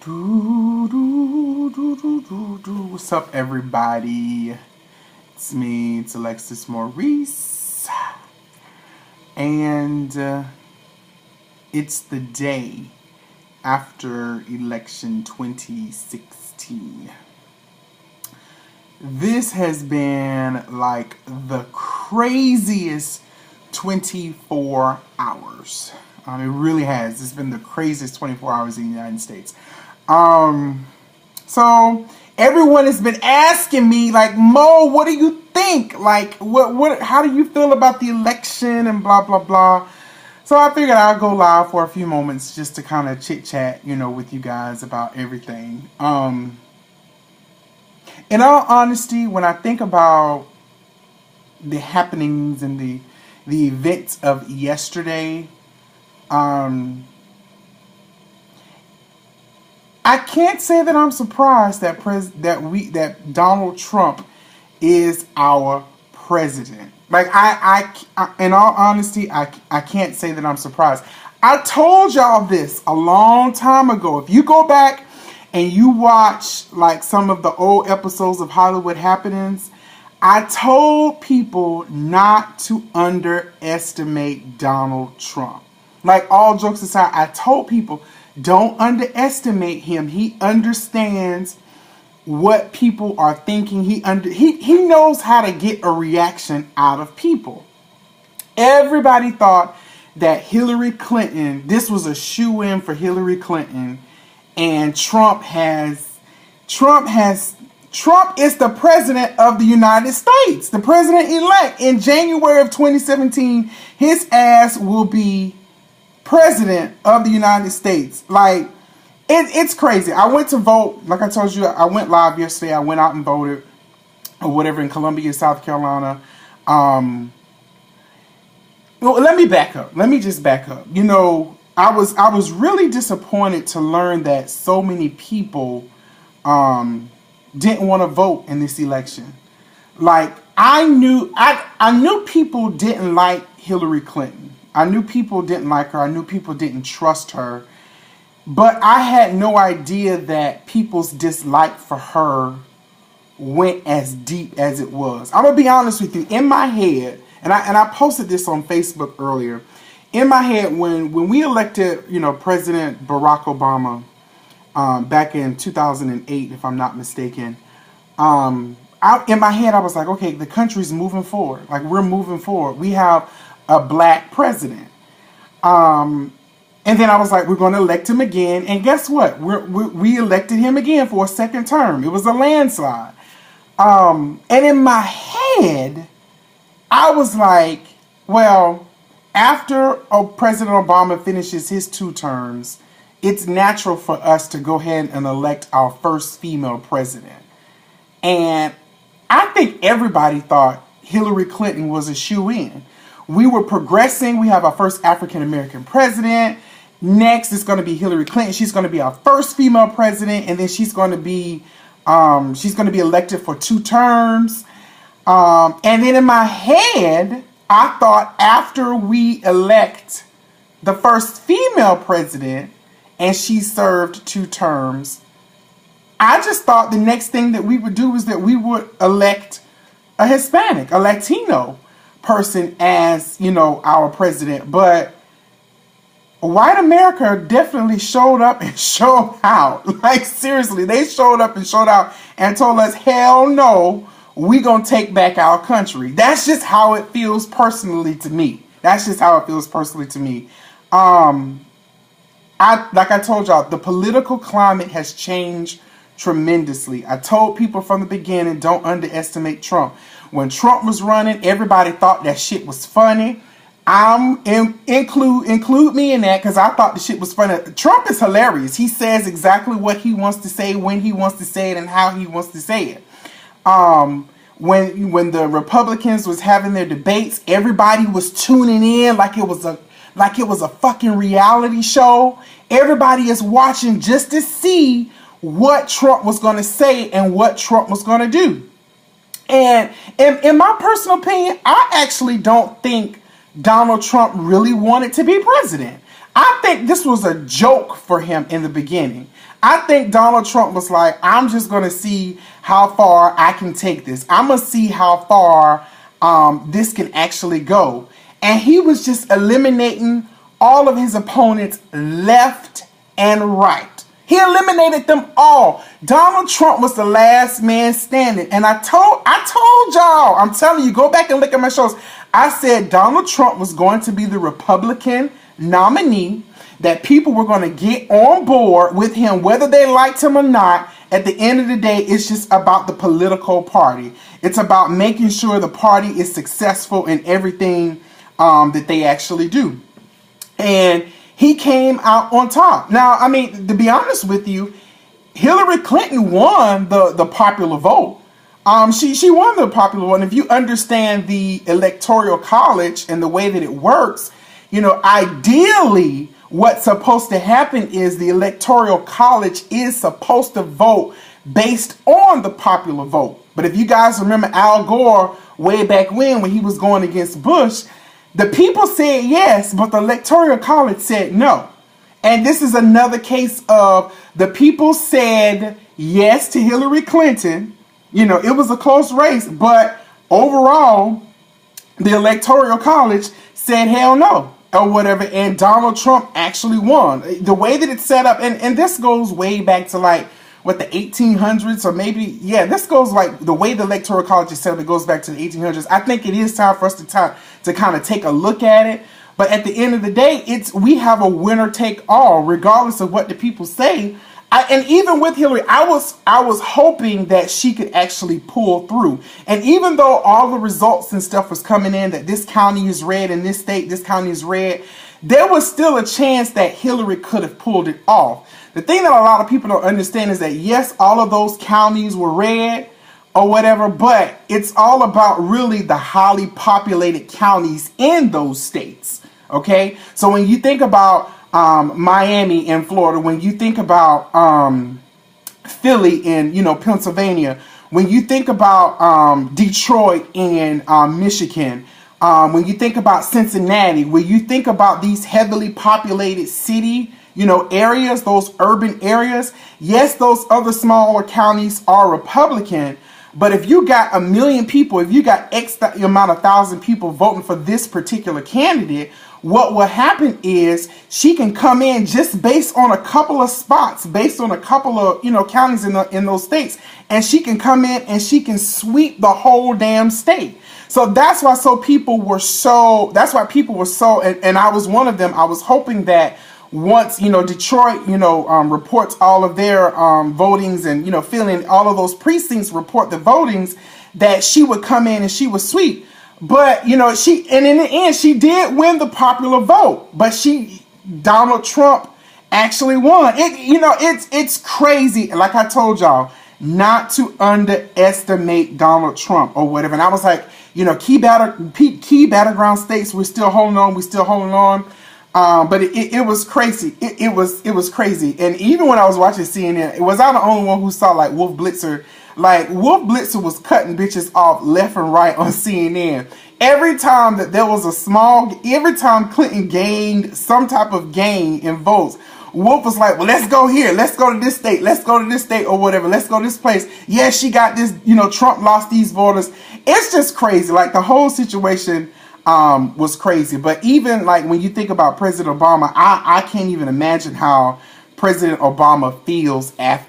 What's up, everybody? It's me, it's Alexis Maurice, and it's the day after election 2016. This has been like the craziest 24 hours. It really has. It's been the craziest 24 hours in the United States. So everyone has been asking me, like, Mo, what do you think? Like, how do you feel about the election and blah, blah, blah. So I figured I'll go live for a few moments just to kind of chit chat, with you guys about everything. In all honesty, when I think about the happenings and the events of yesterday, I can't say that I'm surprised that Donald Trump is our president. Like I in all honesty, I can't say that I'm surprised. I told y'all this a long time ago. If you go back and you watch like some of the old episodes of Hollywood Happenings, I told people not to underestimate Donald Trump. Like, all jokes aside, I told people, don't underestimate him. He understands what people are thinking. He knows how to get a reaction out of people. Everybody thought that Hillary Clinton, this was a shoo-in for Hillary Clinton, and Trump is the president of the United States, the president-elect. In January of 2017, his ass will be president of the United States. Like, it's crazy. I went to vote. Like I told you, I went live yesterday. I went out and voted or whatever in Columbia, South Carolina. Well, let me back up. Let me just back up. I was really disappointed to learn that so many people didn't want to vote in this election. Like, I knew people didn't like Hillary Clinton. I knew people didn't like her. I knew people didn't trust her. But I had no idea that people's dislike for her went as deep as it was. I'm going to be honest with you. In my head, and I posted this on Facebook earlier. In my head, when we elected, President Barack Obama back in 2008, if I'm not mistaken, in my head, I was like, okay, the country's moving forward. Like, we're moving forward. We have a black president. And then I was like, we're going to elect him again. And guess what? We elected him again for a second term. It was a landslide. And in my head, I was like, well, after President Obama finishes his 2 terms, it's natural for us to go ahead and elect our first female president. And I think everybody thought Hillary Clinton was a shoo-in. We were progressing. We have our first African-American president. Next, it's going to be Hillary Clinton. She's going to be our first female president. And then she's going to be elected for 2 terms. And then in my head, I thought after we elect the first female president and she served 2 terms, I just thought the next thing that we would do is that we would elect a Hispanic, a Latino person as, our president. But white America definitely showed up and showed out. Like, seriously, they showed up and showed out and told us, hell no, we gonna take back our country. That's just how it feels personally to me. Like I told y'all, the political climate has changed tremendously. I told people from the beginning, don't underestimate Trump. When Trump was running, everybody thought that shit was funny. Include me in that, because I thought the shit was funny. Trump is hilarious. He says exactly what he wants to say, when he wants to say it, and how he wants to say it. When the Republicans was having their debates, everybody was tuning in like it was a fucking reality show. Everybody is watching just to see what Trump was going to say and what Trump was going to do. And in my personal opinion, I actually don't think Donald Trump really wanted to be president. I think this was a joke for him in the beginning. I think Donald Trump was like, I'm just going to see how far I can take this. I'm going to see how far this can actually go. And he was just eliminating all of his opponents left and right. He eliminated them all. Donald Trump was the last man standing. And I told y'all, I'm telling you, go back and look at my shows. I said Donald Trump was going to be the Republican nominee, that people were going to get on board with him, whether they liked him or not. At the end of the day, it's just about the political party. It's about making sure the party is successful in everything that they actually do. And he came out on top. Now, I mean, to be honest with you, Hillary Clinton won the popular vote. She won the popular vote. And if you understand the Electoral College and the way that it works, you know, ideally, what's supposed to happen is the Electoral College is supposed to vote based on the popular vote. But if you guys remember Al Gore way back when he was going against Bush, the people said yes, but the Electoral College said no. And this is another case of the people said yes to Hillary Clinton. You know, it was a close race, but overall, the Electoral College said hell no or whatever, and Donald Trump actually won. The way that it's set up, and this goes way back to like, what, the 1800s, or maybe, yeah, this goes like, the way the Electoral College is set up, it goes back to the 1800s. I think it is time for us to kind of take a look at it. But at the end of the day, we have a winner take all, regardless of what the people say. And even with Hillary, I was hoping that she could actually pull through. And even though all the results and stuff was coming in, that this county is red and this state, this county is red, there was still a chance that Hillary could have pulled it off. The thing that a lot of people don't understand is that, yes, all of those counties were red or whatever, but it's all about really the highly populated counties in those states. Okay? So when you think about Miami in Florida, when you think about Philly in, you know, Pennsylvania, when you think about Detroit in Michigan, when you think about Cincinnati, when you think about these heavily populated city, you know, areas, those urban areas, yes, those other smaller counties are Republican, but if you got 1 million people, if you got X amount of thousand people voting for this particular candidate, what will happen is she can come in just based on a couple of spots, based on a couple of, you know, counties in those states, and she can come in and she can sweep the whole damn state. So that's why people were so, and I was one of them. I was hoping that once, you know, Detroit, you know, reports all of their votings, and, you know, filling all of those precincts report the votings, that she would come in and she would sweep. But, you know, and in the end, she did win the popular vote, but Donald Trump actually won. It's crazy. Like I told y'all, not to underestimate Donald Trump or whatever. And I was like, you know, key battleground states, we're still holding on. But it was crazy. It was crazy. And even when I was watching CNN, was I the only one who saw like Wolf Blitzer? Like, Wolf Blitzer was cutting bitches off left and right on CNN. Every time that there was every time Clinton gained some type of gain in votes, Wolf was like, well, let's go here. Let's go to this state. Let's go to this state or whatever. Let's go to this place. Yeah, she got this, you know, Trump lost these voters. It's just crazy. Like, the whole situation was crazy. But even like when you think about President Obama, I can't even imagine how President Obama feels at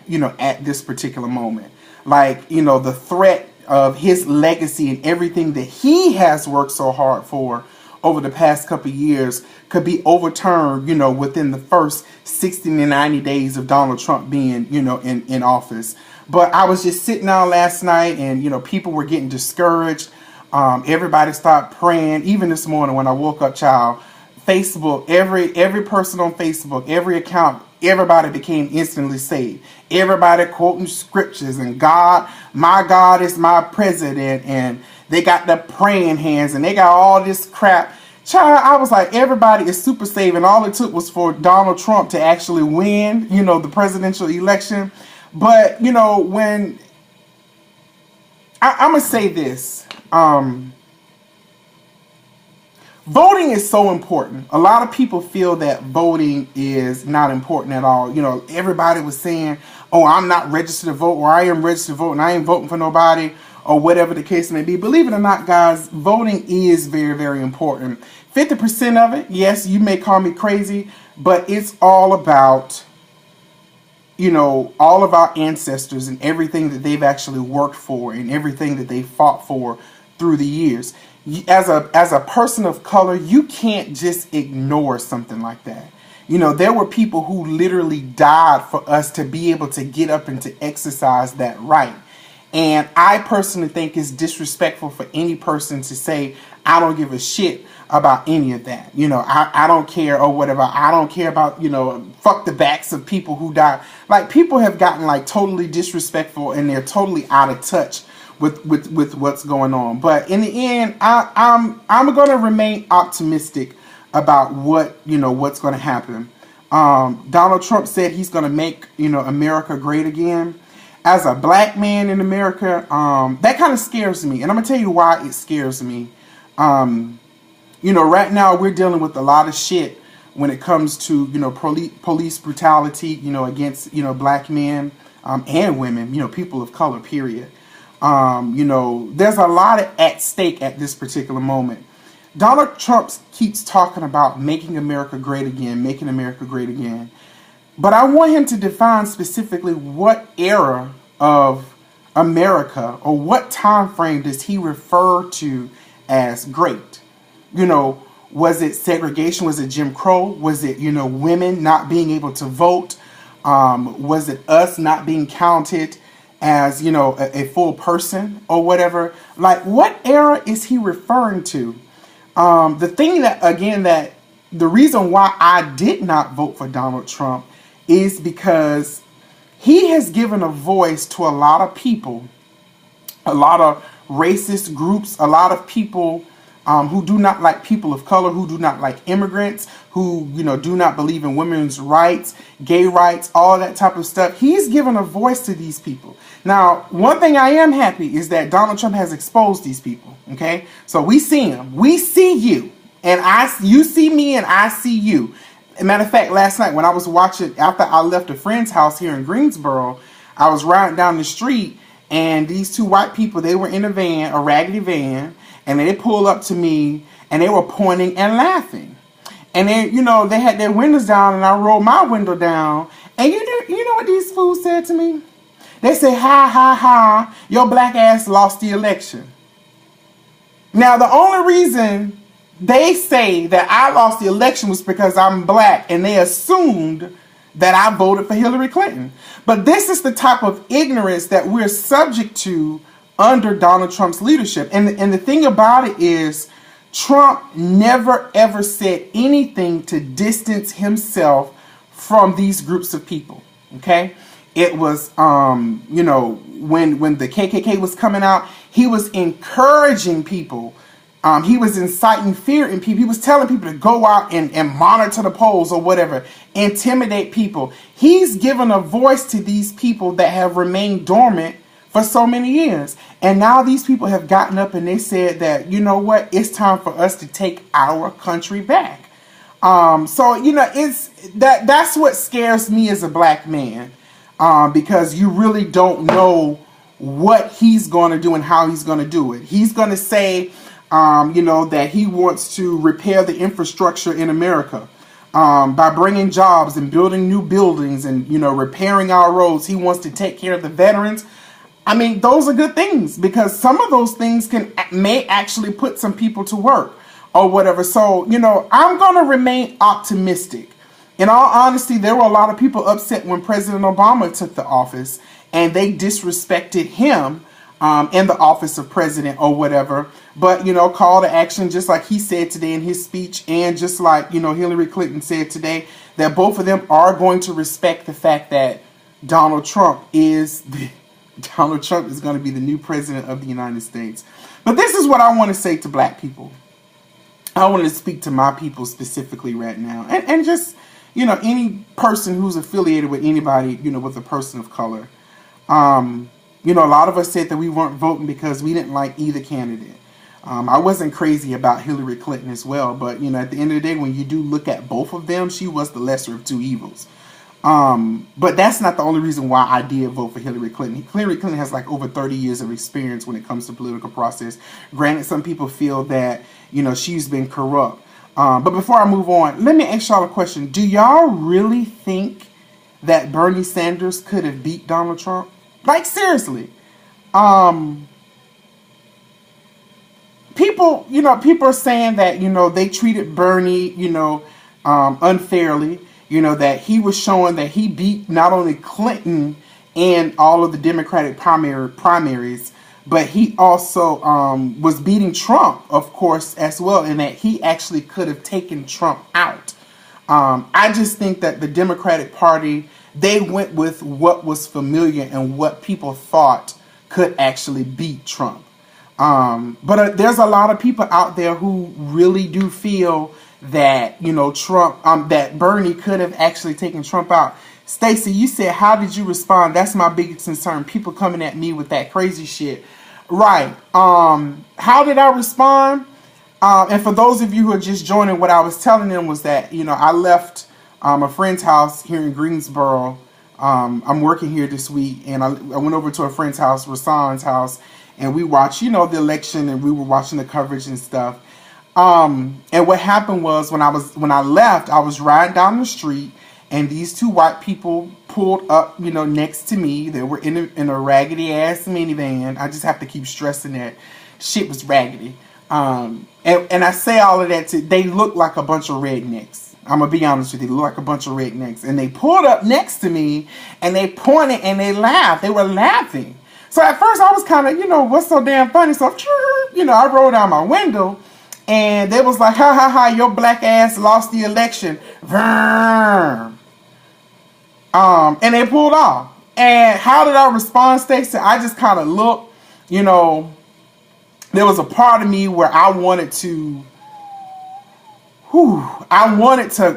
this particular moment. Like, you know, the threat of his legacy and everything that he has worked so hard for over the past couple of years could be overturned, you know, within the first 60 to 90 days of Donald Trump being, you know, in office. But I was just sitting down last night and, you know, people were getting discouraged. Everybody started praying. Even this morning when I woke up, child, Facebook, every person on Facebook, every account, everybody became instantly saved. Everybody quoting scriptures and my God is my president, and they got the praying hands and they got all this crap. Child, I was like, everybody is super saved, and all it took was for Donald Trump to actually win, you know, the presidential election. But, you know, when I'm going to say this, voting is so important. A lot of people feel that voting is not important at all. You know, everybody was saying, oh, I'm not registered to vote, or I am registered to vote and I ain't voting for nobody, or whatever the case may be. Believe it or not, guys, voting is very, very important. 50% of it, yes, you may call me crazy, but it's all about, you know, all of our ancestors and everything that they've actually worked for and everything that they fought for through the years. As a person of color, you can't just ignore something like that. You know, there were people who literally died for us to be able to get up and to exercise that right. And I personally think it's disrespectful for any person to say, I don't give a shit about any of that. You know, I don't care or whatever. I don't care about, you know, fuck the backs of people who died. Like, people have gotten like totally disrespectful and they're totally out of touch with what's going on. But in the end, I'm going to remain optimistic about what's going to happen. Donald Trump said he's going to make, you know, America great again. As a black man in America, that kind of scares me. And I'm going to tell you why it scares me. You know, right now we're dealing with a lot of shit when it comes to, you know, police brutality, you know, against, you know, black men and women, you know, people of color, period. You know, there's a lot at stake at this particular moment. Donald Trump keeps talking about making America great again, making America great again. But I want him to define specifically what era of America or what time frame does he refer to as great? You know, was it segregation? Was it Jim Crow? Was it, you know, women not being able to vote? Was it us not being counted as, you know, a full person or whatever? Like, what era is he referring to? The thing that, again, that the reason why I did not vote for Donald Trump is because he has given a voice to a lot of people, a lot of racist groups, a lot of people who do not like people of color, who do not like immigrants, who, you know, do not believe in women's rights, gay rights, all that type of stuff. He's given a voice to these people. Now, one thing I am happy is that Donald Trump has exposed these people. Okay, so we see him, we see you, and you see me, and I see you. As a matter of fact, last night when I was watching, after I left a friend's house here in Greensboro, I was riding down the street, and these two white people, they were in a van, a raggedy van, and they pulled up to me, and they were pointing and laughing. And then, you know, they had their windows down, and I rolled my window down, and you know what these fools said to me? They said, ha, ha, ha, your black ass lost the election. Now, the only reason they say that I lost the election was because I'm black, and they assumed that I voted for Hillary Clinton. But this is the type of ignorance that we're subject to under Donald Trump's leadership. And the thing about it is, Trump never ever said anything to distance himself from these groups of people. Okay? It was, you know, when the KKK was coming out, he was encouraging people. He was inciting fear in people. He was telling people to go out and monitor the polls or whatever, intimidate people. He's given a voice to these people that have remained dormant for so many years. And now these people have gotten up and they said that, you know what, it's time for us to take our country back. So, you know, that's what scares me as a black man, because you really don't know what he's going to do and how he's going to do it. He's going to say, you know, that he wants to repair the infrastructure in America by bringing jobs and building new buildings and, you know, repairing our roads. He wants to take care of the veterans. I mean, those are good things because some of those things may actually put some people to work or whatever. So, you know, I'm going to remain optimistic. In all honesty, there were a lot of people upset when President Obama took the office and they disrespected him in the office of president or whatever. But, you know, call to action, just like he said today in his speech, and just like, you know, Hillary Clinton said today, that both of them are going to respect the fact that Donald Trump is going to be the new president of the United States. But this is what I want to say to black people. I want to speak to my people specifically right now. And just, you know, any person who's affiliated with anybody, you know, with a person of color. You know, a lot of us said that we weren't voting because we didn't like either candidate. I wasn't crazy about Hillary Clinton as well, but at the end of the day, when you do look at both of them, she was the lesser of two evils. But that's not the only reason why I did vote for Hillary Clinton. Hillary Clinton has like over 30 years of experience when it comes to political process. Granted, some people feel that, she's been corrupt. But before I move on, let me ask y'all a question. Do y'all really think that Bernie Sanders could have beat Donald Trump? Like, seriously. People are saying that, they treated Bernie, unfairly. That he was showing that he beat not only Clinton in all of the Democratic primaries, but he also was beating Trump, of course, as well, and that he actually could have taken Trump out. I just think that the Democratic Party, they went with what was familiar and what people thought could actually beat Trump. But there's a lot of people out there who really do feel that, Trump, that Bernie could have actually taken Trump out. Stacey, you said, how did you respond? That's my biggest concern. People coming at me with that crazy shit. Right. How did I respond? And for those of you who are just joining, what I was telling them was that, I left a friend's house here in Greensboro. I'm working here this week, and I went over to a friend's house, Rasan's house, and we watched, the election, and we were watching the coverage and stuff. And what happened was when I left, I was riding down the street, and these two white people pulled up, next to me. They were in a raggedy ass minivan. I just have to keep stressing that shit was raggedy. And I say all of that they look like a bunch of rednecks. I'm gonna be honest with you, they look like a bunch of rednecks. And they pulled up next to me, and they pointed and they laughed. They were laughing. So at first I was kind of, what's so damn funny? So, I rolled down my window. And they was like, ha ha ha, your black ass lost the election. And they pulled off. And how did I respond, Stacey? I just kind of looked, there was a part of me where I wanted to,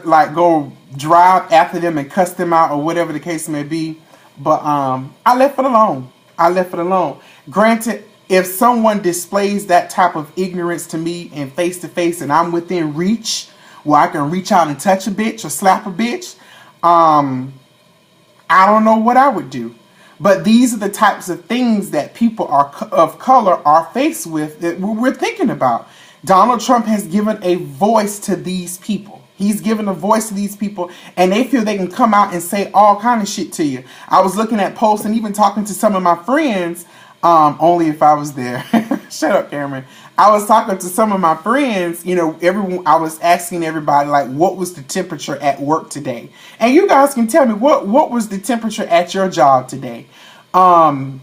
like go drive after them and cuss them out or whatever the case may be. But I left it alone. Granted, if someone displays that type of ignorance to me and face to face, and I'm within reach where I can reach out and touch a bitch or slap a bitch, I don't know what I would do. But these are the types of things that people of color are faced with that we're thinking about. Donald Trump has given a voice to these people. He's given a voice to these people, and they feel they can come out and say all kind of shit to you. I was looking at posts and even talking to some of my friends. Only if I was there. Shut up, Cameron. I was talking to some of my friends, I was asking everybody, like, what was the temperature at work today? And you guys can tell me, what was the temperature at your job today? Where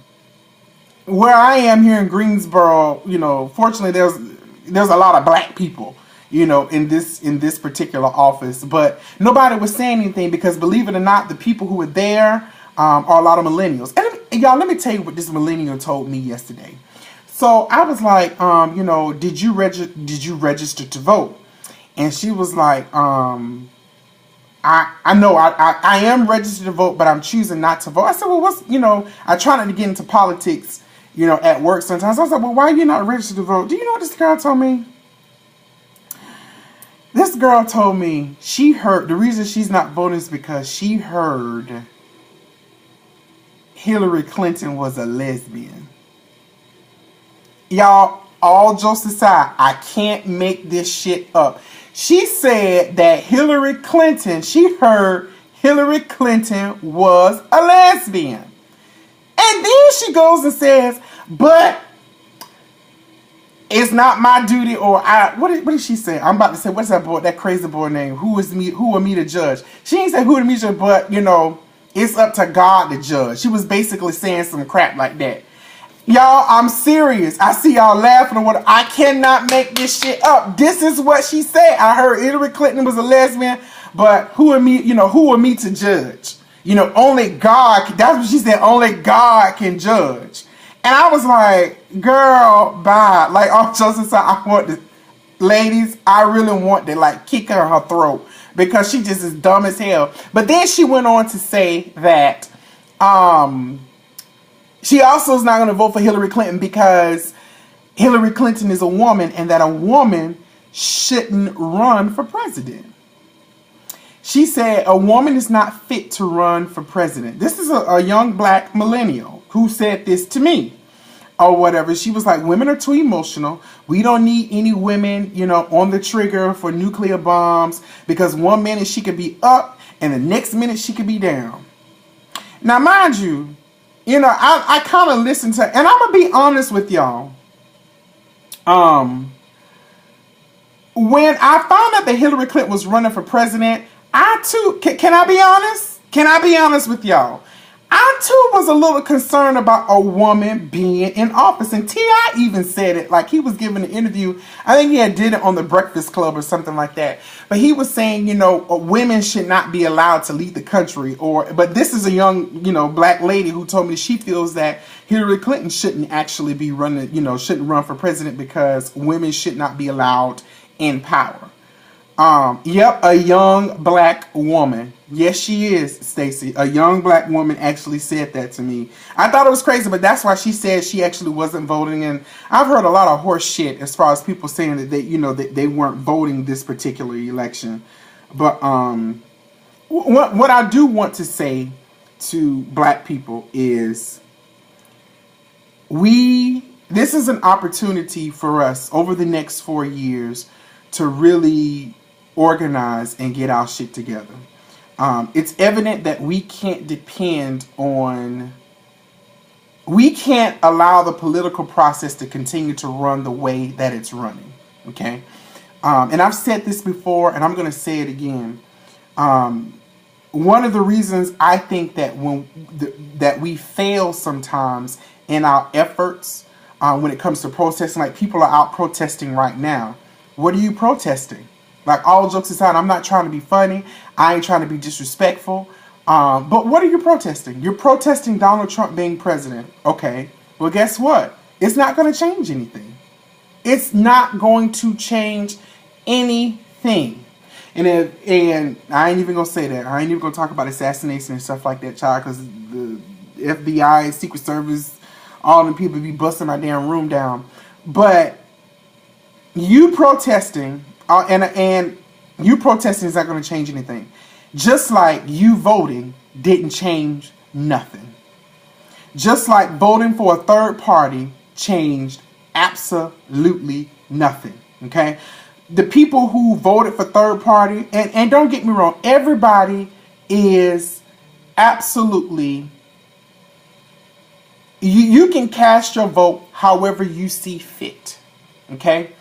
I am here in Greensboro, fortunately there's a lot of black people, in this particular office, but nobody was saying anything because, believe it or not, the people who were there are a lot of millennials. And y'all, let me tell you what this millennial told me yesterday. So I was like, did you register to vote? And she was like, I know I am registered to vote, but I'm choosing not to vote. I said, well, I try not to get into politics, at work sometimes. I was like, well, why are you not registered to vote? Do you know what this girl told me? This girl told me she heard, the reason she's not voting is because she heard Hillary Clinton was a lesbian. Y'all, all jokes aside, I can't make this shit up. She said that she heard Hillary Clinton was a lesbian. And then she goes and says, but it's not my duty what did she say? I'm about to say, what's that crazy boy name? Who are me to judge? She ain't say who to me to judge, but, it's up to God to judge. She was basically saying some crap like that. Y'all, I'm serious. I see y'all laughing or what. I cannot make this shit up. This is what she said. I heard Hillary Clinton was a lesbian, but who are me to judge? Only God, that's what she said, only God can judge. And I was like, girl, bye. Like, all jokes aside, ladies, I really want to, like, kick her throat. Because she just is dumb as hell. But then she went on to say that she also is not going to vote for Hillary Clinton because Hillary Clinton is a woman and that a woman shouldn't run for president. She said a woman is not fit to run for president. This is a young black millennial who said this to me or whatever. She was like, women are too emotional. We don't need any women, on the trigger for nuclear bombs, because one minute she could be up and the next minute she could be down. Now, mind you, I kind of listened to, and I'm going to be honest with y'all. When I found out that Hillary Clinton was running for president, I too, can I be honest? Can I be honest with y'all? I too was a little concerned about a woman being in office. And T.I. even said it, like he was giving an interview. I think he had did it on the Breakfast Club or something like that. But he was saying, women should not be allowed to lead the country. But this is a young, black lady who told me she feels that Hillary Clinton shouldn't actually be running, shouldn't run for president because women should not be allowed in power. Yep, a young black woman. Yes, she is, Stacey. A young black woman actually said that to me. I thought it was crazy, but that's why she said she actually wasn't voting. And I've heard a lot of horse shit as far as people saying that they weren't voting this particular election. But what I do want to say to black people is this is an opportunity for us over the next 4 years to really organize and get our shit together. It's evident that we can't allow the political process to continue to run the way that it's running. Okay. And I've said this before and I'm going to say it again. One of the reasons I think that that we fail sometimes in our efforts when it comes to protesting, like people are out protesting right now. What are you protesting? Like, all jokes aside, I'm not trying to be funny. I ain't trying to be disrespectful. But what are you protesting? You're protesting Donald Trump being president. Okay. Well, guess what? It's not going to change anything. It's not going to change anything. And I ain't even going to say that. I ain't even going to talk about assassination and stuff like that, child, because the FBI, Secret Service, all the people be busting my damn room down. But you protesting... And you protesting is not going to change anything. Just like you voting didn't change nothing. Just like voting for a third party changed absolutely nothing. Okay? The people who voted for third party, and don't get me wrong, everybody is absolutely... You can cast your vote however you see fit. Okay?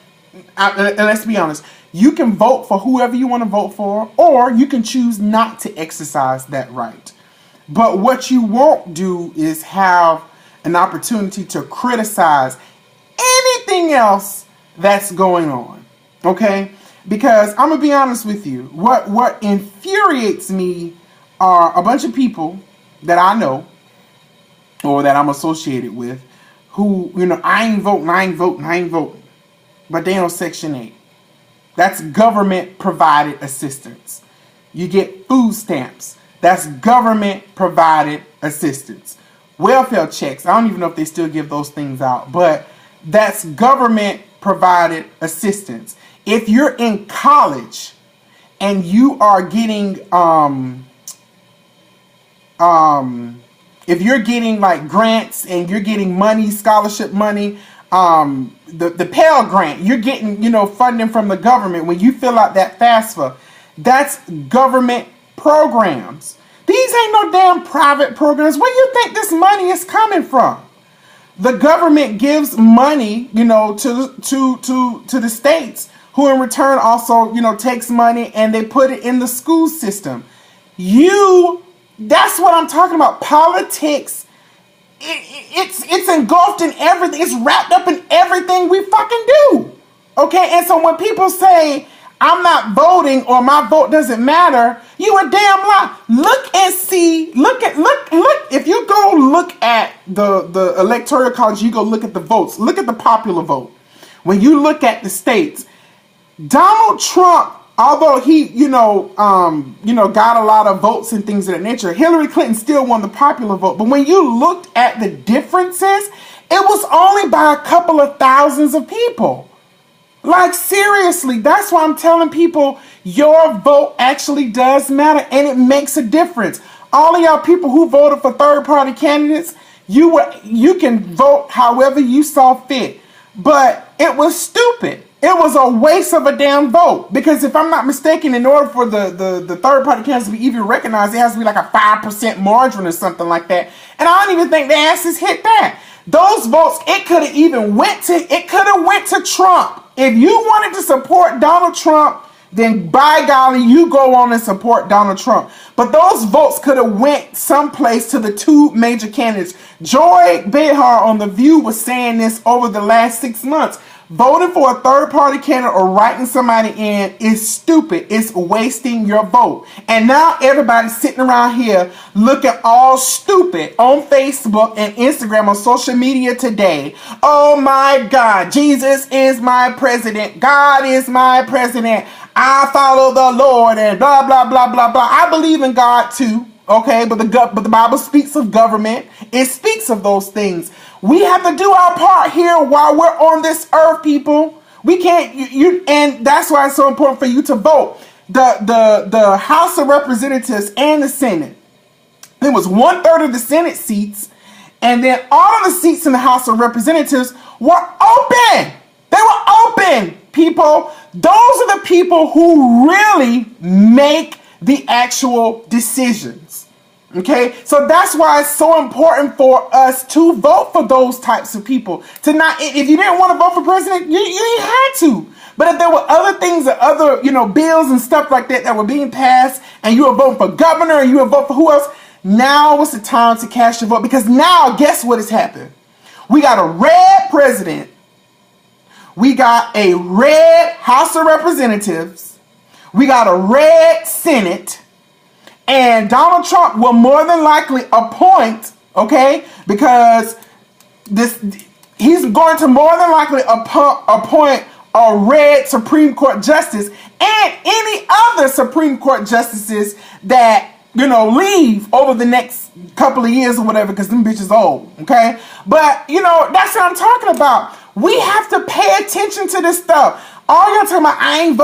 Let's be honest. You can vote for whoever you want to vote for, or you can choose not to exercise that right. But what you won't do is have an opportunity to criticize anything else that's going on. Okay? Because I'm going to be honest with you. What infuriates me are a bunch of people that I know or that I'm associated with who, I ain't voting. But they on Section 8. That's government provided assistance. You get food stamps. That's government provided assistance. Welfare checks. I don't even know if they still give those things out. But that's government provided assistance. If you're in college and you are getting if you're getting like grants and you're getting money, scholarship money, the Pell Grant, you're getting, funding from the government when you fill out that FAFSA. That's government programs. These ain't no damn private programs. Where you think this money is coming from? The government gives money, to the states, who in return also, takes money and they put it in the school system. That's what I'm talking about. Politics. It's engulfed in everything. It's wrapped up in everything we fucking do. Okay? And so when people say, I'm not voting or my vote doesn't matter, you a damn lie. Look and see. Look. If you go look at the electoral college, you go look at the votes. Look at the popular vote. When you look at the states, Donald Trump, although he, got a lot of votes and things of that nature, Hillary Clinton still won the popular vote. But when you looked at the differences, It was only by a couple of thousands of people. Like, seriously, that's why I'm telling people your vote actually does matter and it makes a difference. All of y'all people who voted for third-party candidates, you can vote however you saw fit. But it was stupid. It was a waste of a damn vote. Because if I'm not mistaken, in order for the third-party candidates to be even recognized, it has to be like a 5% margin or something like that. And I don't even think the asses hit that. Those votes, it could have went to Trump. If you wanted to support Donald Trump, then by golly, you go on and support Donald Trump. But those votes could have went someplace to the two major candidates. Joy Behar on The View was saying this over the last 6 months. Voting for a third-party candidate or writing somebody in is stupid. It's wasting your vote. And now everybody's sitting around here looking all stupid on Facebook and Instagram, on social media today. Oh my God, Jesus is my president. God is my president. I follow the Lord and blah, blah, blah, blah, blah. I believe in God too. Okay, but the Bible speaks of government. It speaks of those things. We have to do our part here while we're on this earth, people. We can't, and that's why it's so important for you to vote. The House of Representatives and the Senate. It was 1/3 of the Senate seats, and then all of the seats in the House of Representatives were open. They were open, people. Those are the people who really make the actual decisions. Okay, so that's why it's so important for us to vote for those types of people. To not, if you didn't want to vote for president, you didn't have to. But if there were other things or other, bills and stuff like that that were being passed, and you were voting for governor and you were voting for who else, now was the time to cast your vote. Because now, guess what has happened? We got a red president. We got a red House of Representatives. We got a red Senate. And Donald Trump will more than likely appoint, okay, because he's going to more than likely appoint a red Supreme Court justice and any other Supreme Court justices that, leave over the next couple of years or whatever, because them bitches old, okay? But, that's what I'm talking about. We have to pay attention to this stuff. All y'all talking about, I ain't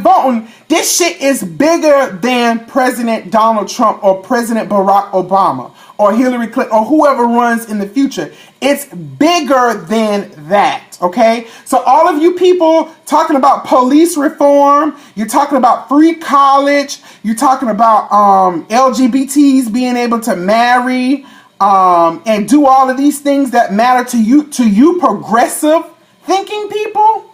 voting. This shit is bigger than President Donald Trump or President Barack Obama or Hillary Clinton or whoever runs in the future. It's bigger than that, okay? So all of you people talking about police reform, you're talking about free college, you're talking about LGBTs being able to marry and do all of these things that matter to you progressive thinking people.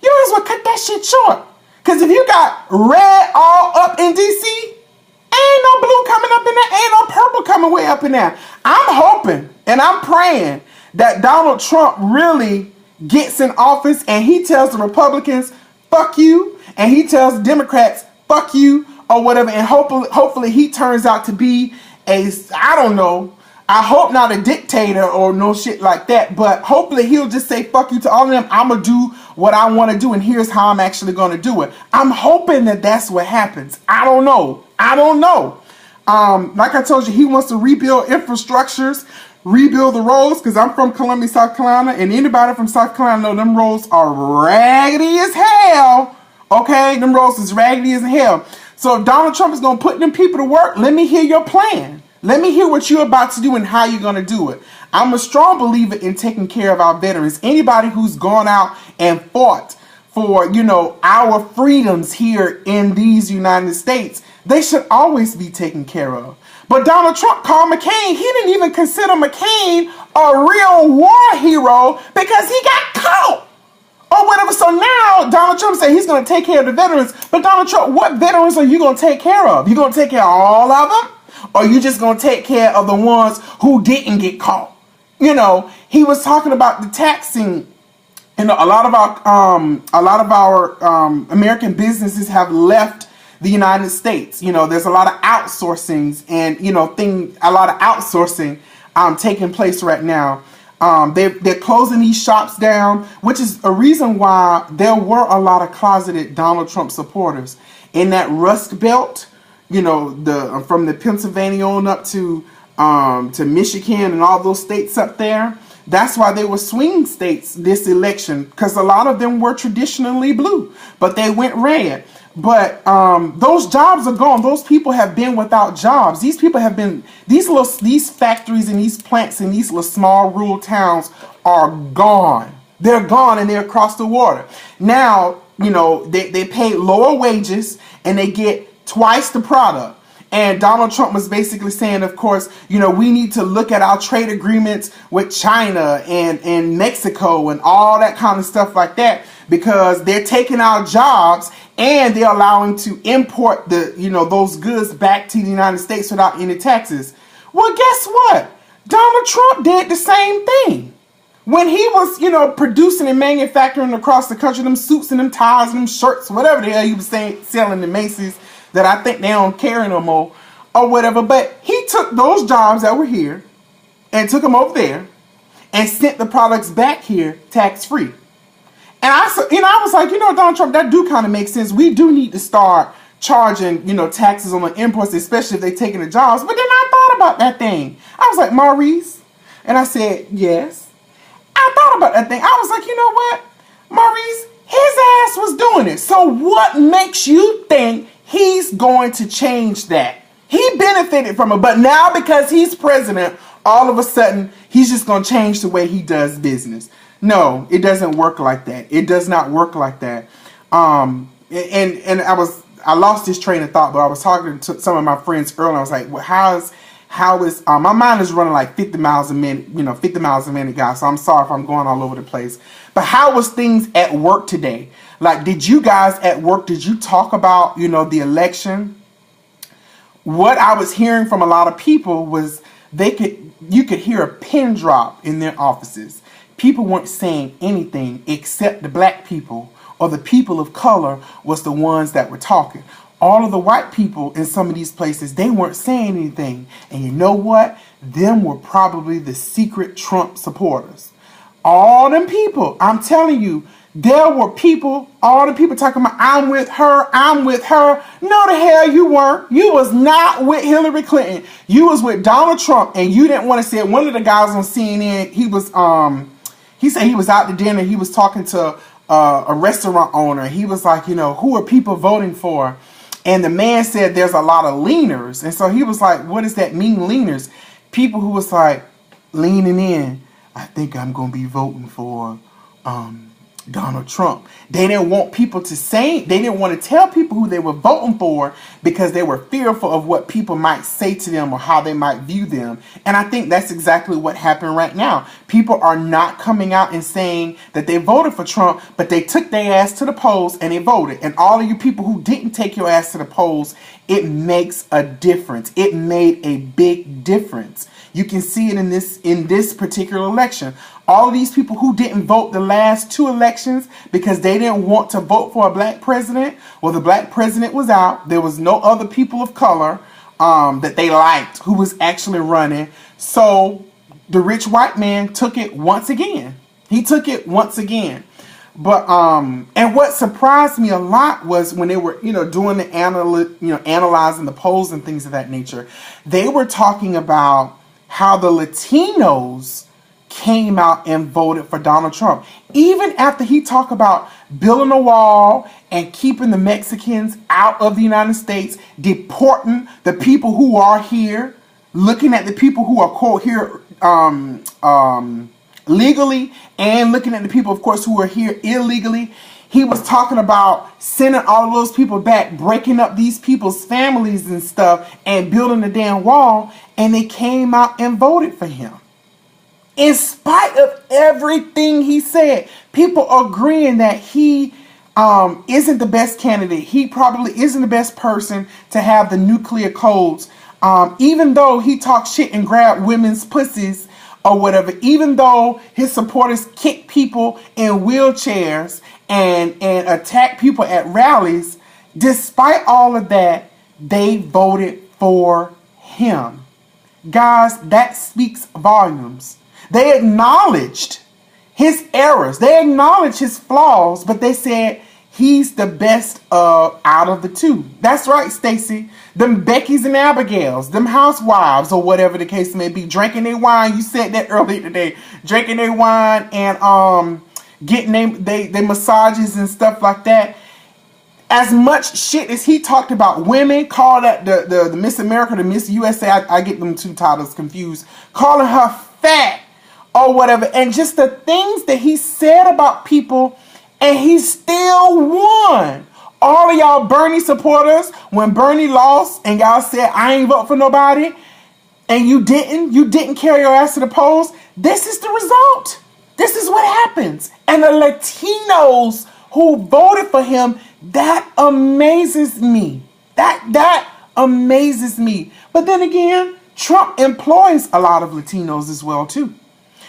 You might as well cut that shit short. Because if you got red all up in D.C., ain't no blue coming up in there. Ain't no purple coming way up in there. I'm hoping and I'm praying that Donald Trump really gets in office and he tells the Republicans, fuck you. And he tells the Democrats, fuck you or whatever. And hopefully he turns out to be I don't know, I hope not a dictator or no shit like that, but hopefully he'll just say fuck you to all of them. I'm going to do what I want to do, and here's how I'm actually going to do it. I'm hoping that that's what happens. I don't know. Like I told you, he wants to rebuild infrastructures, rebuild the roads, because I'm from Columbia, South Carolina, and anybody from South Carolina know them roads are raggedy as hell. Okay? Them roads is raggedy as hell. So if Donald Trump is going to put them people to work, let me hear your plan. Let me hear what you're about to do and how you're going to do it. I'm a strong believer in taking care of our veterans. Anybody who's gone out and fought for, our freedoms here in these United States, they should always be taken care of. But Donald Trump called McCain. He didn't even consider McCain a real war hero because he got caught or whatever. So now Donald Trump said he's going to take care of the veterans. But Donald Trump, what veterans are you going to take care of? You going to take care of all of them? Or are you just going to take care of the ones who didn't get caught? He was talking about the taxing. A lot of our American businesses have left the United States. There's a lot of outsourcings and a lot of outsourcing taking place right now. They're closing these shops down, which is a reason why there were a lot of closeted Donald Trump supporters in that Rust Belt. From the Pennsylvania on up to Michigan and all those states up there. That's why they were swing states this election, because a lot of them were traditionally blue, but they went red. But those jobs are gone. Those people have been without jobs. These people have been, these factories and these plants in these little small rural towns are gone. They're gone, and they're across the water. Now, you know, they pay lower wages and they get twice the product. And Donald Trump was basically saying, of course, you know, we need to look at our trade agreements with China and Mexico and all that kind of stuff like that, because they're taking our jobs and they're allowing to import the, you know, those goods back to the United States without any taxes. Well, guess what? Donald Trump did the same thing. When he was, you know, producing and manufacturing across the country, them suits and them ties and them shirts, whatever the hell he was selling in Macy's, that I think they don't carry no more or whatever. But he took those jobs that were here and took them over there and sent the products back here tax-free. And I was like, you know, Donald Trump, that do kind of make sense. We do need to start charging, you know, taxes on the imports, especially if they're taking the jobs. But then I thought about that thing. I was like, Maurice, and I said, yes. I thought about that thing. I was like, you know what, Maurice, his ass was doing it. So what makes you think he's going to change that? He benefited from it, but now because he's president, all of a sudden he's just going to change the way he does business. No, it doesn't work like that. It does not work like that. And I lost this train of thought, but I was talking to some of my friends earlier. I was like, well, how is my mind is running like 50 miles a minute, you know, 50 miles a minute, guys. So I'm sorry if I'm going all over the place. But how was things at work today? Like, did you guys at work, did you talk about, you know, the election? What I was hearing from a lot of people was you could hear a pin drop in their offices. People weren't saying anything except the black people or the people of color was the ones that were talking. All of the white people in some of these places, they weren't saying anything. And you know what? Them were probably the secret Trump supporters. All them people, I'm telling you, there were people, all the people talking about, I'm with her, I'm with her. No, the hell you weren't. You was not with Hillary Clinton. You was with Donald Trump, and you didn't want to say it. One of the guys on CNN, he said he was out to dinner. He was talking to a restaurant owner. He was like, you know, who are people voting for? And the man said there's a lot of leaners. And so he was like, what does that mean, leaners? People who was like leaning in. I think I'm going to be voting for Donald Trump. They didn't want people to say, they didn't want to tell people who they were voting for because they were fearful of what people might say to them or how they might view them. And I think that's exactly what happened right now. People are not coming out and saying that they voted for Trump, but they took their ass to the polls and they voted. And all of you people who didn't take your ass to the polls, it makes a difference. It made a big difference. You can see it in this particular election. All of these people who didn't vote the last two elections because they didn't want to vote for a black president, well, the black president was out. There was no other people of color that they liked who was actually running. So the rich white man took it once again. He took it once again. But and what surprised me a lot was when they were, you know, doing the analyzing the polls and things of that nature. They were talking about how the Latinos came out and voted for Donald Trump. Even after he talked about building a wall and keeping the Mexicans out of the United States, deporting the people who are here, looking at the people who are quote here legally, and looking at the people, of course, who are here illegally. He was talking about sending all of those people back, breaking up these people's families and stuff, and building a damn wall, and they came out and voted for him. In spite of everything he said, people agreeing that he isn't the best candidate. He probably isn't the best person to have the nuclear codes. Even though he talked shit and grabbed women's pussies or whatever, even though his supporters kick people in wheelchairs and attack people at rallies, despite all of that, they voted for him. Guys, that speaks volumes. They acknowledged his errors. They acknowledged his flaws, but they said he's the best out of the two. That's right, Stacy. Them Beckys and Abigails, them housewives or whatever the case may be, drinking their wine. You said that earlier today. Drinking their wine and getting they massages and stuff like that. As much shit as he talked about women, called that the Miss America, the Miss USA, I get them two titles confused, calling her fat or whatever, and just the things that he said about people, and he still won. All of y'all Bernie supporters, when Bernie lost and y'all said, I ain't vote for nobody, and you didn't carry your ass to the polls, this is the result. This is what happens. And the Latinos who voted for him, that amazes me. That amazes me. But then again, Trump employs a lot of Latinos as well too.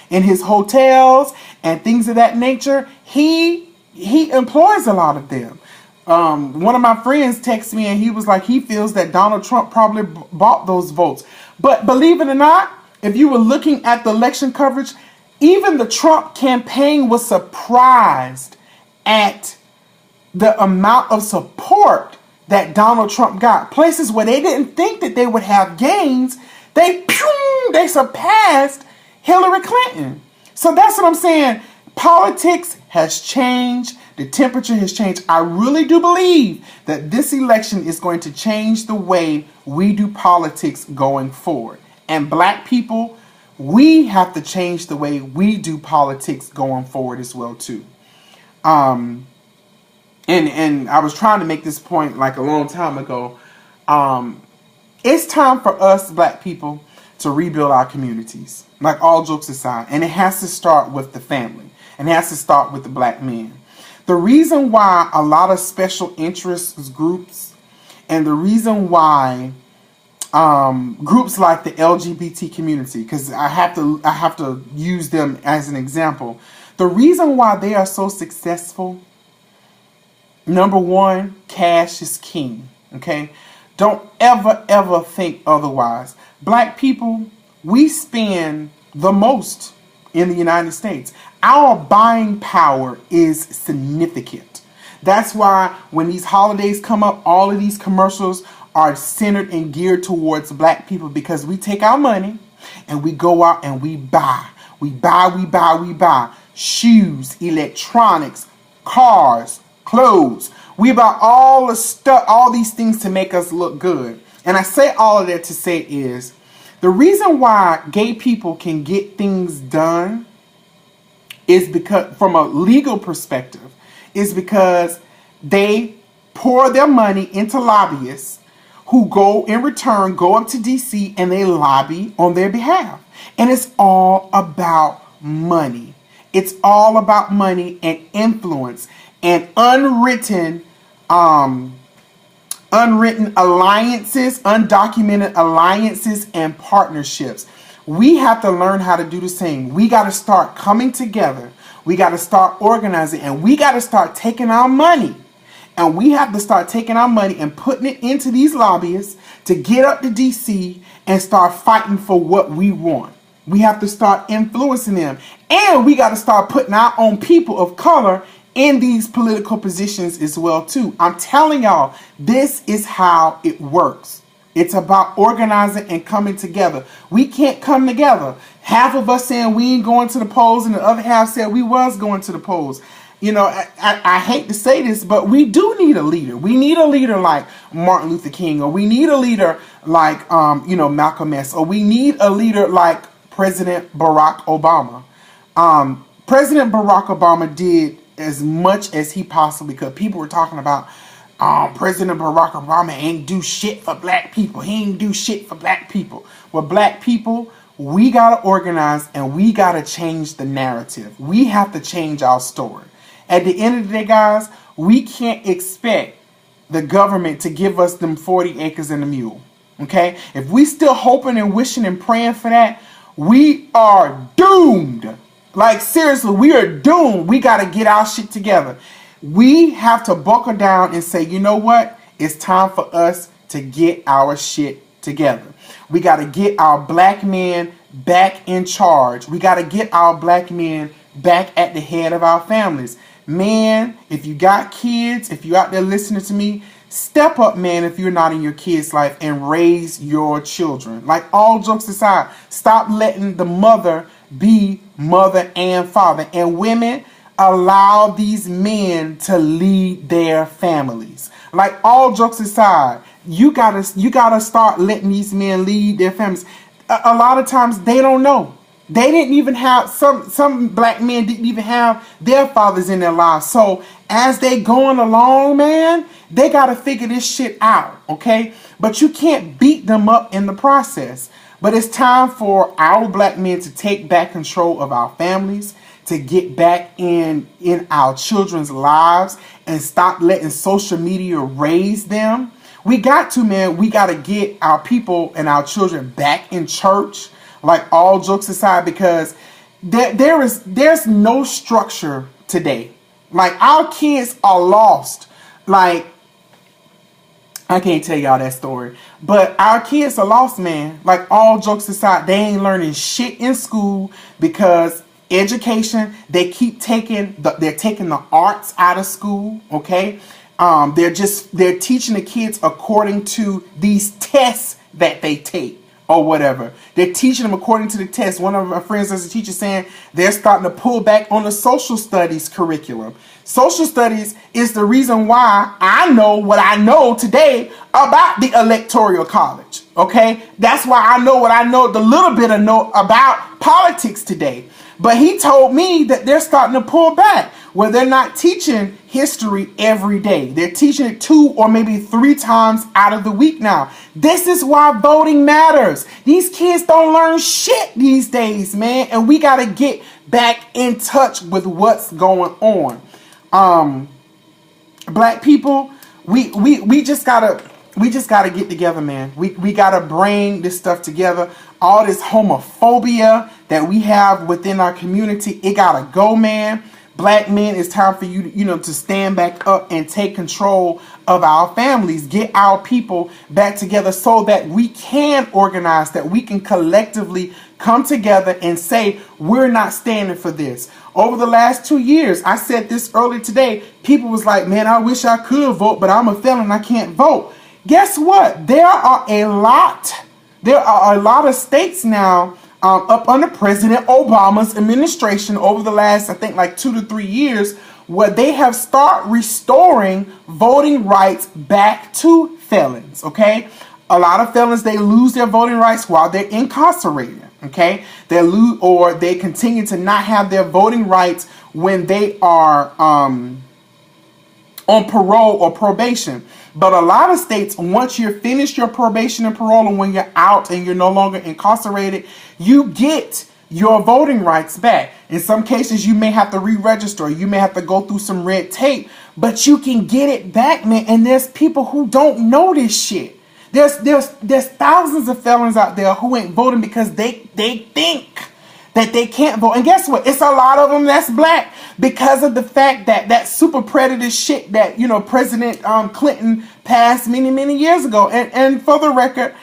In his hotels and things of that nature, he employs a lot of them. One of my friends texted me and he was like, he feels that Donald Trump probably bought those votes. But believe it or not, if you were looking at the election coverage, even the Trump campaign was surprised at the amount of support that Donald Trump got. Places where they didn't think that they would have gains, they surpassed Hillary Clinton. So that's what I'm saying. Politics has changed. The temperature has changed. I really do believe that this election is going to change the way we do politics going forward. And black people, we have to change the way we do politics going forward as well too. And I was trying to make this point like a long time ago. It's time for us black people to rebuild our communities, like all jokes aside. And it has to start with the family. And it has to start with the black men. The reason why a lot of special interest groups and the reason why groups like the LGBT community, because I have to use them as an example. The reason why they are so successful, number one, cash is king. Okay? Don't ever think otherwise. Black people, we spend the most in the United States. Our buying power is significant. That's why when these holidays come up, all of these commercials are centered and geared towards black people, because we take our money and we go out and we buy. We buy shoes, electronics, cars, clothes. We buy all the stuff, all these things to make us look good. And I say all of that to say is, the reason why gay people can get things done is because, from a legal perspective, is because they pour their money into lobbyists who go in return, go up to DC and they lobby on their behalf. And it's all about money. It's all about money and influence and unwritten alliances, undocumented alliances and partnerships. We have to learn how to do the same. We got to start coming together. We got to start organizing, and we got to start taking our money. And we have to start taking our money and putting it into these lobbyists to get up to DC and start fighting for what we want. We have to start influencing them. And we got to start putting our own people of color in these political positions as well too. I'm telling y'all, this is how it works. It's about organizing and coming together. We can't come together. Half of us saying we ain't going to the polls and the other half said we was going to the polls. You know, I hate to say this, but we do need a leader. We need a leader like Martin Luther King, or we need a leader like, Malcolm X, or we need a leader like President Barack Obama. President Barack Obama did as much as he possibly could. People were talking about President Barack Obama ain't do shit for black people. He ain't do shit for black people. Well, black people, we got to organize and we got to change the narrative. We have to change our story. At the end of the day, guys, we can't expect the government to give us them 40 acres and a mule. Okay? If we still hoping and wishing and praying for that, we are doomed. Like, seriously, we are doomed. We got to get our shit together. We have to buckle down and say, you know what? It's time for us to get our shit together. We got to get our black men back in charge. We got to get our black men back at the head of our families. man, if you got kids, if you out there listening to me, step up, man, if you're not in your kids' life, and raise your children. Like, all jokes aside, stop letting the mother be mother and father. And women, allow these men to lead their families. Like, all jokes aside, you gotta start letting these men lead their families. A lot of times they don't know. They didn't even have, some black men didn't even have their fathers in their lives. So as they going along, man, they got to figure this shit out, okay? But you can't beat them up in the process. But it's time for our black men to take back control of our families, to get back in our children's lives, and stop letting social media raise them. We got to, man, we got to get our people and our children back in church. Like, all jokes aside, because there's no structure today. Like, our kids are lost. Like, I can't tell y'all that story, but our kids are lost, man. Like, all jokes aside, they ain't learning shit in school because education, they're taking the arts out of school, okay? They're teaching the kids according to these tests that they take or whatever. They're teaching them according to the test. One of my friends as a teacher saying they're starting to pull back on the social studies curriculum. Social studies is the reason why I know what I know today about the Electoral College. Okay? That's why I know what I know, the little bit I know about politics today. But he told me that they're starting to pull back, where they're not teaching history every day. They're teaching it 2 or maybe 3 times out of the week now. This is why voting matters. These kids don't learn shit these days, man. And we got to get back in touch with what's going on. Black people, we just gotta get together, man. We gotta bring this stuff together. All this homophobia that we have within our community, it gotta go, man. Black men, it's time for you to stand back up and take control of our families. Get our people back together so that we can organize, that we can collectively come together and say, we're not standing for this. Over the last 2 years, I said this earlier today, people was like, man, I wish I could vote, but I'm a felon, I can't vote. Guess what? There are a lot of states now up under President Obama's administration over the last, I think, like 2 to 3 years, where they have started restoring voting rights back to felons, okay? A lot of felons, they lose their voting rights while they're incarcerated, okay? They lose, or they continue to not have their voting rights when they are on parole or probation. But a lot of states, once you're finished your probation and parole, and when you're out and you're no longer incarcerated, you get your voting rights back. In some cases, you may have to re-register. You may have to go through some red tape, but you can get it back, man. And there's people who don't know this shit. There's thousands of felons out there who ain't voting because they think that they can't vote. And guess what? It's a lot of them that's black because of the fact that super predator shit that, President Clinton passed many years ago. And for the record,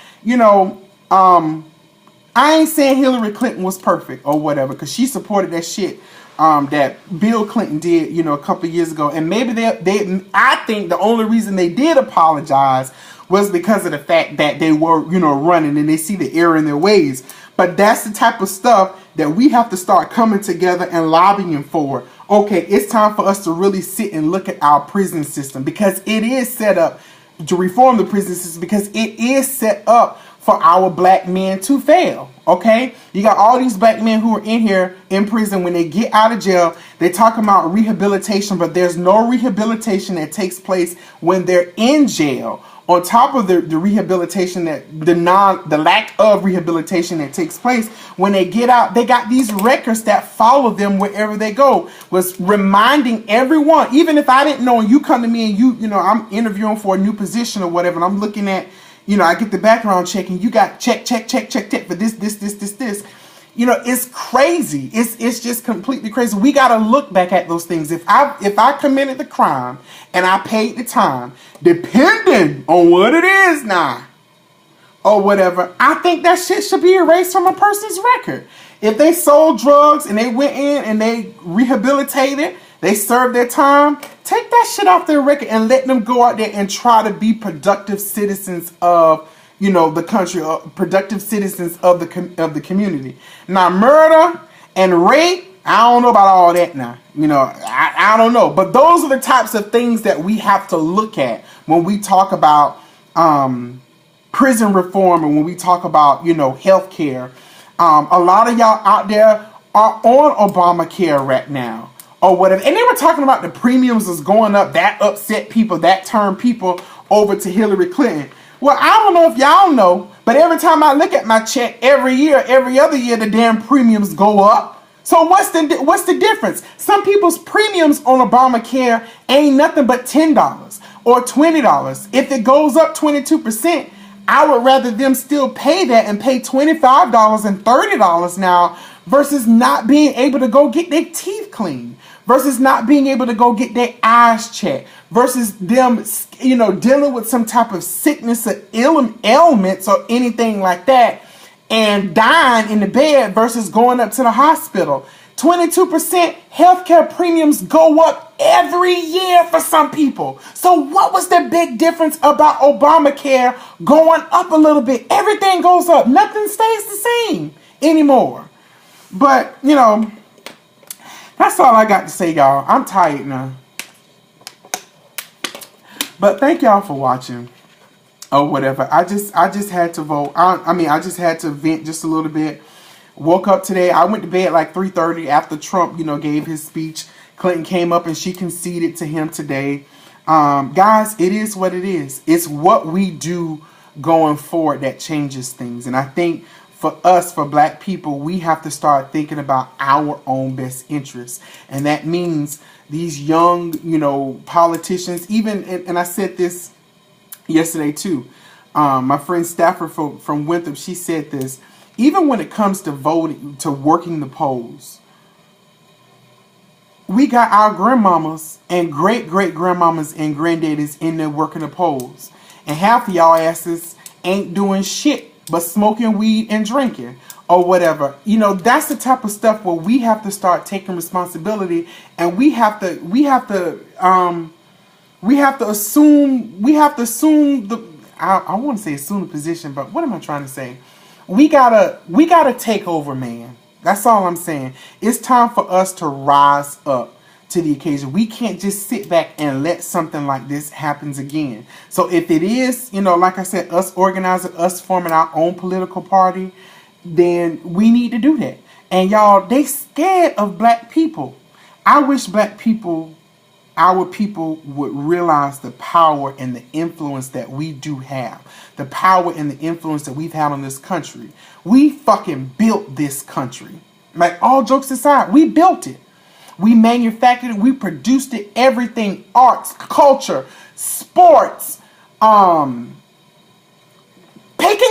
I ain't saying Hillary Clinton was perfect or whatever, because she supported that shit that Bill Clinton did, a couple of years ago. And maybe I think the only reason they did apologize was because of the fact that they were, running and they see the error in their ways. But that's the type of stuff that we have to start coming together and lobbying for. Okay, it's time for us to really sit and look at our prison system, because it is set up to reform the prison system, because it is set up for our black men to fail. Okay, you got all these black men who are in here in prison. When they get out of jail, they talk about rehabilitation, but there's no rehabilitation that takes place when they're in jail. On top of the rehabilitation, the lack of rehabilitation that takes place when they get out, they got these records that follow them wherever they go. Was reminding everyone, even if I didn't know, and you come to me and I'm interviewing for a new position or whatever, and I'm looking at, I get the background check, and you got check for this. It's crazy. It's just completely crazy. We got to look back at those things. If I committed the crime and I paid the time, depending on what it is now or whatever, I think that shit should be erased from a person's record. If they sold drugs and they went in and they rehabilitated, They serve their time. Take that shit off their record and let them go out there and try to be productive citizens of, you know, the country, productive citizens of the community. Now, murder and rape, I don't know about all that now. You know, I don't know. But those are the types of things that we have to look at when we talk about prison reform and when we talk about, you know, healthcare. A lot of y'all out there are on Obamacare right now or whatever. And they were talking about the premiums is going up. That upset people. That turned people over to Hillary Clinton. Well, I don't know if y'all know, but every time I look at my check every year, every other year, the damn premiums go up. So what's the difference? Some people's premiums on Obamacare ain't nothing but $10 or $20. If it goes up 22%, I would rather them still pay that and pay $25 and $30 now versus not being able to go get their teeth cleaned, versus not being able to go get their eyes checked, versus them, you know, dealing with some type of sickness or ailments or anything like that and dying in the bed versus going up to the hospital. 22% healthcare premiums go up every year for some people. So what was the big difference about Obamacare going up a little bit? Everything goes up. Nothing stays the same anymore. But, you know, that's all I got to say, y'all. I'm tired now. But thank y'all for watching. Or whatever. I just had to vote. I just had to vent just a little bit. Woke up today. I went to bed like 3:30 after Trump, you know, gave his speech. Clinton came up and she conceded to him today. Guys, it is what it is. It's what we do going forward that changes things. And I think for us, for black people, we have to start thinking about our own best interests. And that means these young, you know, politicians, even, and I said this yesterday too. My friend Stafford from Winthrop, she said this. Even when it comes to voting, to working the polls, we got our grandmamas and great-great-grandmamas and granddaddies in there working the polls. And half of y'all asses ain't doing shit but smoking weed and drinking or whatever. You know, that's the type of stuff where we have to start taking responsibility, and we have to assume the, I want to say assume the position, but what am I trying to say? We gotta take over, man. That's all I'm saying. It's time for us to rise up to the occasion. We can't just sit back and let something like this happen again. So if it is, you know, like I said, us organizing, us forming our own political party, then we need to do that. And y'all, they scared of black people. I wish black people, our people, would realize the power and the influence that we do have. The power and the influence that we've had on this country. We fucking built this country. Like, all jokes aside, we built it. We manufactured it. We produced it. Everything. Arts, culture, sports, picking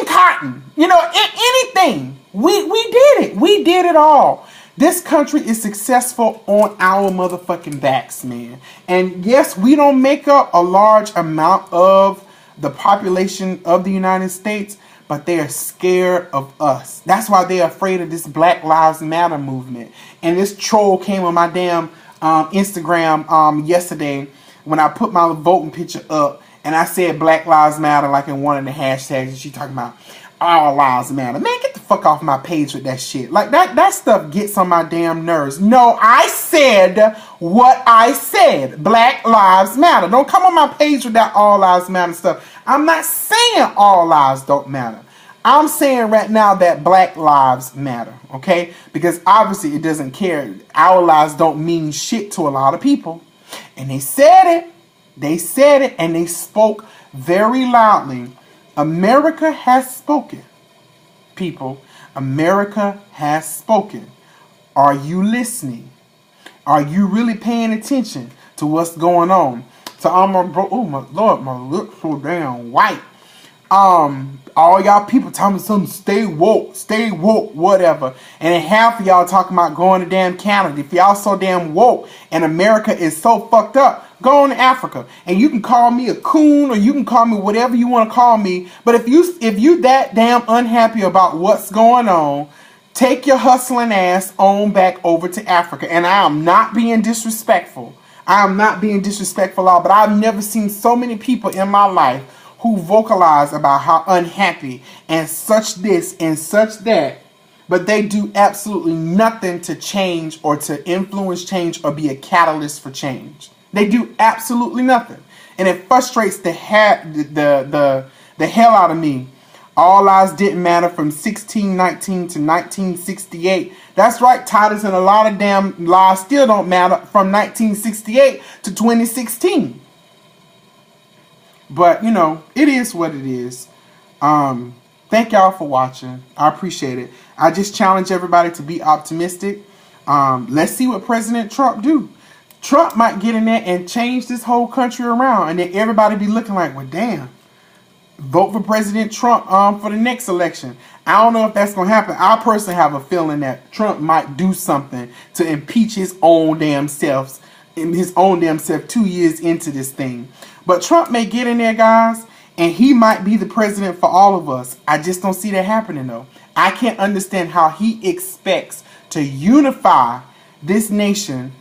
cotton. You know, anything. We did it. We did it all. This country is successful on our motherfucking backs, man. And yes, we don't make up a large amount of the population of the United States, but they are scared of us. That's why they're afraid of this Black Lives Matter movement. And this troll came on my damn Instagram yesterday when I put my voting picture up and I said Black Lives Matter like in one of the hashtags, and she talking about all lives matter. Man, get the fuck off my page with that shit. Like, that stuff gets on my damn nerves. No, I said what I said. Black Lives Matter. Don't come on my page with that all lives matter stuff. I'm not saying all lives don't matter. I'm saying right now that black lives matter, okay? Because obviously it doesn't care. Our lives don't mean shit to a lot of people. And they said it. They said it, and they spoke very loudly. America has spoken, people. America has spoken. Are you listening? Are you really paying attention to what's going on? So oh my Lord, my lips so damn white. All y'all people telling me something, stay woke, whatever. And then half of y'all talking about going to damn Canada. If y'all so damn woke and America is so fucked up, go on to Africa. And you can call me a coon or you can call me whatever you want to call me. But if you that damn unhappy about what's going on, Take your hustling ass on back over to Africa. And I am not being disrespectful. I am not being disrespectful at all. But I've never seen so many people in my life who vocalize about how unhappy and such this and such that. But they do absolutely nothing to change or to influence change or be a catalyst for change. They do absolutely nothing. And it frustrates the hell out of me. All lives didn't matter from 1619 to 1968. That's right, Titus, and a lot of damn lives still don't matter from 1968 to 2016. But, you know, it is what it is. Thank y'all for watching. I appreciate it. I just challenge everybody to be optimistic. Let's see what President Trump do. Trump might get in there and change this whole country around, and then everybody be looking like, well, damn. Vote for President Trump for the next election. I don't know if that's going to happen. I personally have a feeling that Trump might do something to impeach his own damn self 2 years into this thing. But Trump may get in there, guys, and he might be the president for all of us. I just don't see that happening, though. I can't understand how he expects to unify this nation.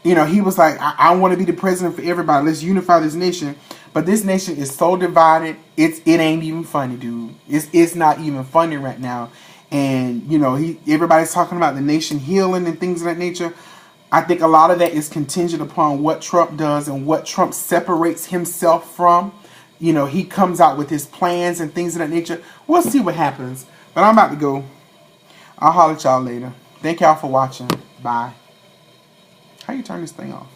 You know, he was like, I want to be the president for everybody. Let's unify this nation. But this nation is so divided, it ain't even funny, dude. It's not even funny right now. And, you know, everybody's talking about the nation healing and things of that nature. I think a lot of that is contingent upon what Trump does and what Trump separates himself from. You know, he comes out with his plans and things of that nature. We'll see what happens. But I'm about to go. I'll holler at y'all later. Thank y'all for watching. Bye. How you turn this thing off?